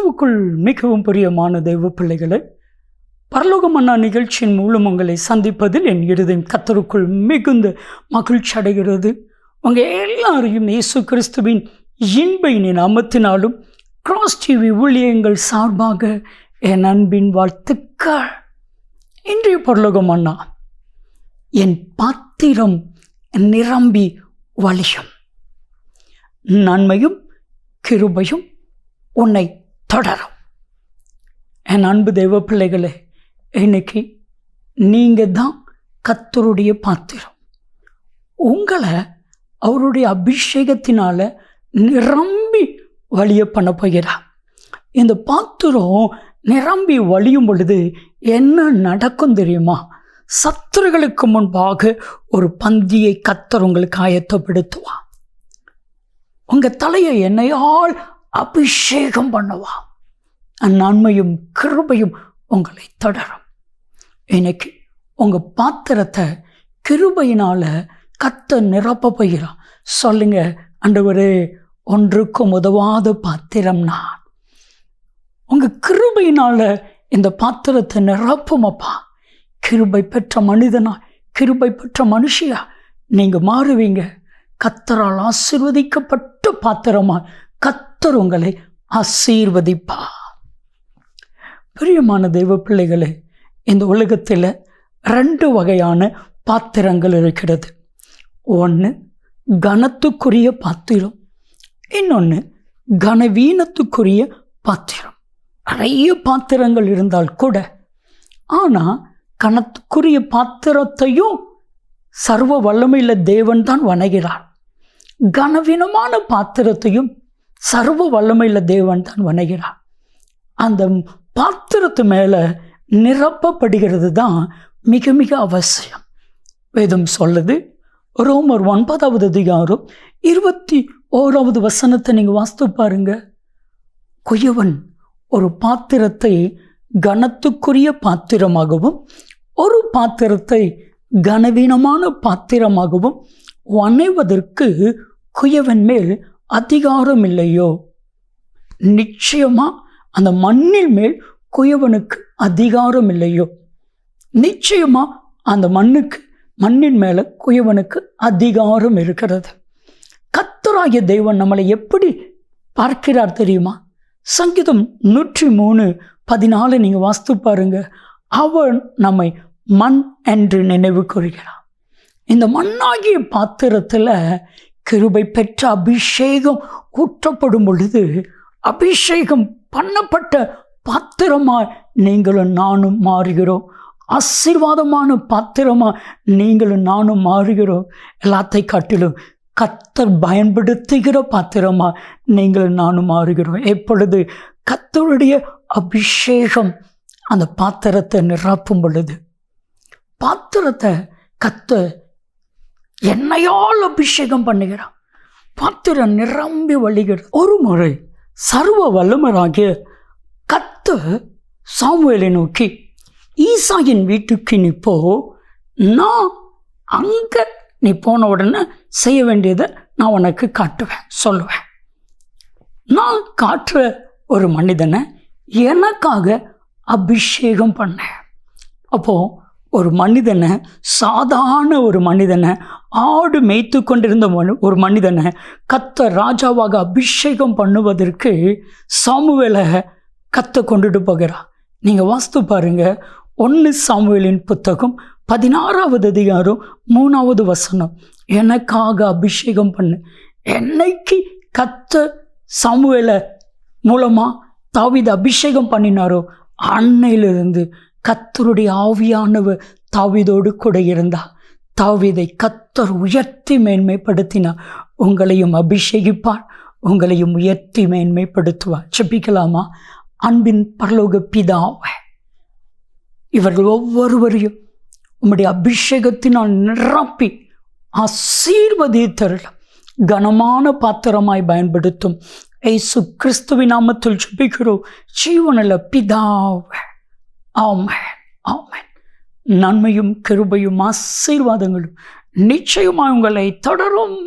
கிறிஸ்துவுக்குள் மிகவும் பிரியமான தெய்வ பிள்ளைகளை, பரலோக மன்னா நிகழ்ச்சியின் மூலம் உங்களை சந்திப்பதில் என் இருதயம் கர்த்தருக்குள் மிகுந்த மகிழ்ச்சி அடைகிறது. உங்கள் எல்லாரையும் இயேசு கிறிஸ்துவின் இன்ப நாமத்தினாலும் கிராஸ் டிவி ஊழியங்கள் சார்பாக என் அன்பின் வாழ்த்துக்கள். இன்றைய பரலோக மன்னா, என் பாத்திரம் நிரம்பி வழியும், நன்மையும் கிருபையும் உன்னை தொடரும். என் அன்பு தெய்வ பிள்ளைகளே, இன்னைக்கு நீங்கள் தான் கர்த்தருடைய பாத்திரம். உங்களை அவருடைய அபிஷேகத்தினால நிரம்பி வழிய பண்ண போகிறார். இந்த பாத்திரம் நிரம்பி வழியும் பொழுது என்ன நடக்கும் தெரியுமா? சத்துருகளுக்கு முன்பாக ஒரு பந்தியை கர்த்தர் உங்களுக்கு ஆயத்தப்படுத்துவார். உங்கள் தலையை எண்ணெயால் அபிஷேகம் பண்ணுவா. நன்மையும் கிருபையும் உங்களை தொடரும். இன்னைக்கு உங்கள் பாத்திரத்தை கிருபையினால் கர்த்தர் நிரப்ப போகிறான். சொல்லுங்க, ஆண்டவரே, ஒன்றுக்கும் உதவாத பாத்திரம் நான். உங்கள் கிருபையினால் இந்த பாத்திரத்தை நிரப்புமப்பா. கிருபை பெற்ற மனிதனா, கிருபை பெற்ற மனுஷியா நீங்கள் மாறுவீங்க. கர்த்தரால் ஆசீர்வதிக்கப்பட்ட பாத்திரமா கர்த்தர் உங்களை ஆசீர்வதிப்பா. பிரியமான தெய்வ பிள்ளைகளே, இந்த உலகத்தில் 2 வகையான பாத்திரங்கள் இருக்கிறது. ஒன்று கனத்துக்குரிய பாத்திரம், இன்னொன்று கனவீனத்துக்குரிய பாத்திரம். நிறைய பாத்திரங்கள் இருந்தால் கூட, ஆனால் கனத்துக்குரிய பாத்திரத்தையும் சர்வ வல்லமையுள்ள தேவன் தான் வணங்குகிறார். கனவீனமான பாத்திரத்தையும் சர்வ வல்லமையுள்ள தேவன் தான் வணங்குகிறார். அந்த பாத்திரத்து மேலே நிரப்பப்படுகிறது தான் மிக மிக அவசியம். வேதம் சொல்லுது, ரோமர் 9வது அதிகாரம் 21வது வசனத்தை நீங்கள் வாசித்து பாருங்க. குயவன் ஒரு பாத்திரத்தை கனத்துக்குரிய பாத்திரமாகவும் ஒரு பாத்திரத்தை கனவீனமான பாத்திரமாகவும் வணைவதற்கு குயவன் மேல் அதிகாரம் இல்லையோ? நிச்சயமா அந்த மண்ணின் மேல் குயவனுக்கு அதிகாரம் இல்லையோ? நிச்சயமா அந்த மண்ணின் மேல குயவனுக்கு அதிகாரம் இருக்கிறது. கர்த்தராகிய தேவன் நம்மளை எப்படி பார்க்கிறார் தெரியுமா? சங்கீதம் 103:14 நீங்கள் வாசித்து பாருங்க. அவன் நம்மை மண் என்று நினைவு கூறுகிறார். இந்த மண்ணாகிய பாத்திரத்தில் கிருபை பெற்ற அபிஷேகம் ஊற்றப்படும் பொழுது, அபிஷேகம் பண்ணப்பட்ட பாத்திரமாய் நீங்களும் நானும் மாறுகிறோம். ஆசீர்வாதமான பாத்திரமாக நீங்களும் நானும் மாறுகிறோம். எல்லாத்தை காட்டிலும் கர்த்தர் பயன்படுத்துகிற பாத்திரமாக நீங்களும் நானும் மாறுகிறோம். எப்பொழுது கர்த்தருடைய அபிஷேகம் அந்த பாத்திரத்தை நிரப்பும் பொழுது, பாத்திரத்தை கர்த்தர் எண்ணெயால் அபிஷேகம் பண்ணுகிறான். பாத்திரம் நிரம்பி வழிகிறது. ஒரு முறை சர்வ வல்லமராகிய கர்த்தர் சாமுவேலை நோக்கி, ஈசாயின் வீட்டுக்கு நீ போ, நான் அங்கே நீ போன உடனே செய்ய வேண்டியதை நான் உனக்கு காட்டுவேன், சொல்லுவேன். நான் காட்டுற ஒரு மனிதனை எனக்காக அபிஷேகம் பண்ணேன். அப்போது ஒரு மனிதனை, சாதாரண ஒரு மனிதனை, ஆடு மேய்த்து கொண்டிருந்த ஒரு மனிதனை கர்த்தர் ராஜாவாக அபிஷேகம் பண்ணுவதற்கு சாமுவேலை கர்த்தர் கொண்டுட்டு போகிறார். நீங்கள் வாசித்து பாருங்க. 1 சாமுவேலின் புத்தகம் 16வது அதிகாரம் 3வது வசனம். எனக்காக அபிஷேகம் பண்ணு. என்னைக்கு கர்த்தர் சாமுவேலை மூலமாக தாவீது அபிஷேகம் பண்ணினாரோ, அன்னையிலிருந்து கர்த்தருடைய ஆவியானவர் தாவீதோடு கூட இருந்தார். தாவீதை கர்த்தர் உயர்த்தி மேன்மைப்படுத்தினார். உங்களையும் அபிஷேகிப்பார், உங்களையும் உயர்த்தி மேன்மைப்படுத்துவார். ஜெபிக்கலாமா? அன்பின் பரலோக பிதாவே, இவர்கள் ஒவ்வொருவரையும் உம்முடைய அபிஷேகத்தினால் நிரப்பி ஆசீர்வதித்தருளும். கனமான பாத்திரமாய் பயன்படுத்தும் இயேசு கிறிஸ்துவின் நாமத்தில் ஜெபிக்கிறோம் ஜீவனுள்ள பிதாவே. ஆமென், ஆமென். நன்மையும் கிருபையும் ஆசீர்வாதங்களும் நிச்சயமாக உங்களை தொடரும்.